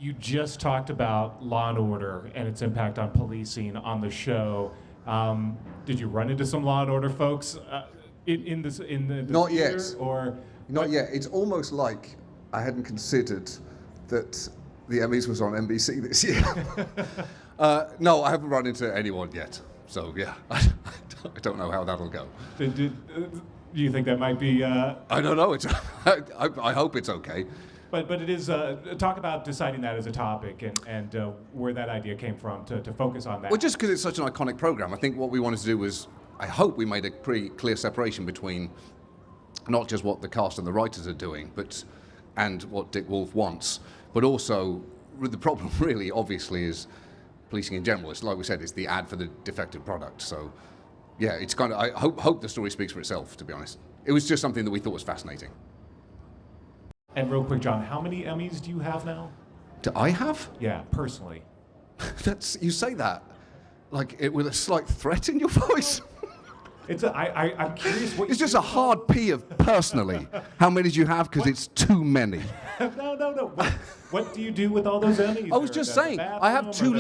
You just talked about Law and Order and its impact on policing on the show. Did you run into some Law and Order folks in the Not theater, yet. or Not yet. It's almost like I hadn't considered that the Emmys was on NBC this year. No, I haven't run into anyone yet. So yeah, I don't know how that'll go. Do you think that might be? I don't know. I hope it's okay. But it is talk about deciding that as a topic and where that idea came from to focus on that. Well, just because it's such an iconic program, I think what we wanted to do was, I hope we made a pretty clear separation between not just what the cast and the writers are doing, and what Dick Wolf wants, but also the problem really, obviously, is policing in general. It's like we said, it's the ad for the defective product. So, yeah, it's kind of. I hope the story speaks for itself. To be honest, it was just something that we thought was fascinating. And real quick, John, how many Emmys do you have now? Do I have? Yeah, personally. You say that like it with a slight threat in your voice. I'm curious what. It's just a hard P of personally. How many do you have? Because it's too many. No. What do you do with all those Emmys? I was just saying, I have two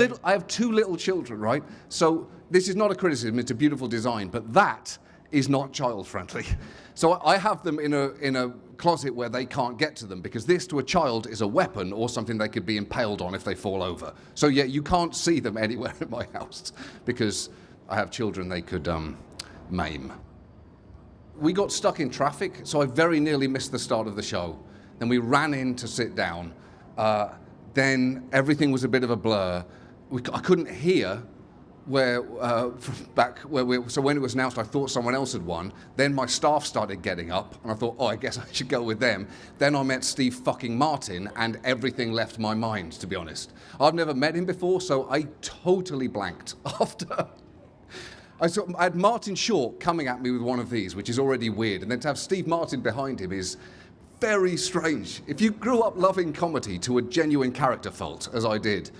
little children, right? So this is not a criticism; it's a beautiful design, but that is not child friendly. So I have them in a closet where they can't get to them, because this to a child is a weapon or something they could be impaled on if they fall over. So yeah, you can't see them anywhere in my house because I have children they could maim. We got stuck in traffic, so I very nearly missed the start of the show. Then we ran in to sit down. Then everything was a bit of a blur. I couldn't hear so when it was announced, I thought someone else had won. Then my staff started getting up, and I thought, I guess I should go with them. Then I met Steve fucking Martin, and everything left my mind, to be honest. I've never met him before, so I totally blanked after. I had Martin Short coming at me with one of these, which is already weird, and then to have Steve Martin behind him is very strange. If you grew up loving comedy to a genuine character fault, as I did,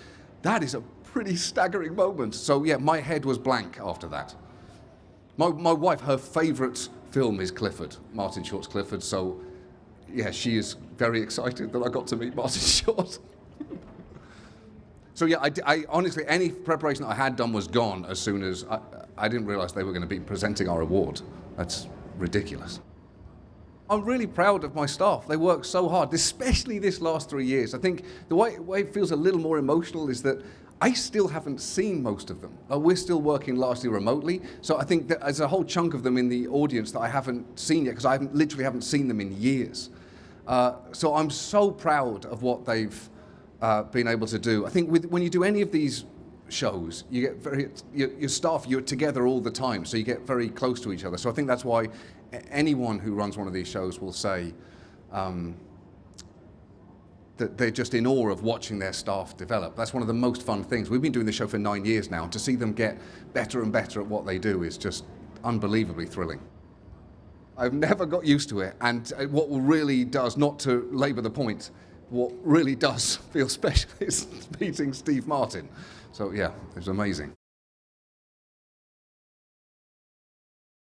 that is a pretty staggering moment. So yeah, my head was blank after that. My wife, her favourite film is Clifford, Martin Short's Clifford, so yeah, she is very excited that I got to meet Martin Short. So yeah, I honestly, any preparation that I had done was gone as soon as I didn't realise they were going to be presenting our award. That's ridiculous. I'm really proud of my staff. They work so hard, especially this last 3 years. I think the way it feels a little more emotional is that I still haven't seen most of them. We're still working largely remotely, so I think that there's a whole chunk of them in the audience that I haven't seen yet, because I literally haven't seen them in years. So I'm so proud of what they've been able to do. I think when you do any of these shows, you get your staff, you're together all the time, so you get very close to each other. So I think that's why anyone who runs one of these shows will say that they're just in awe of watching their staff develop. That's one of the most fun things. We've been doing the show for 9 years now, and to see them get better and better at what they do is just unbelievably thrilling. I've never got used to it, and what really does, not to labour the point, what really does feel special is meeting Steve Martin. So yeah, it was amazing.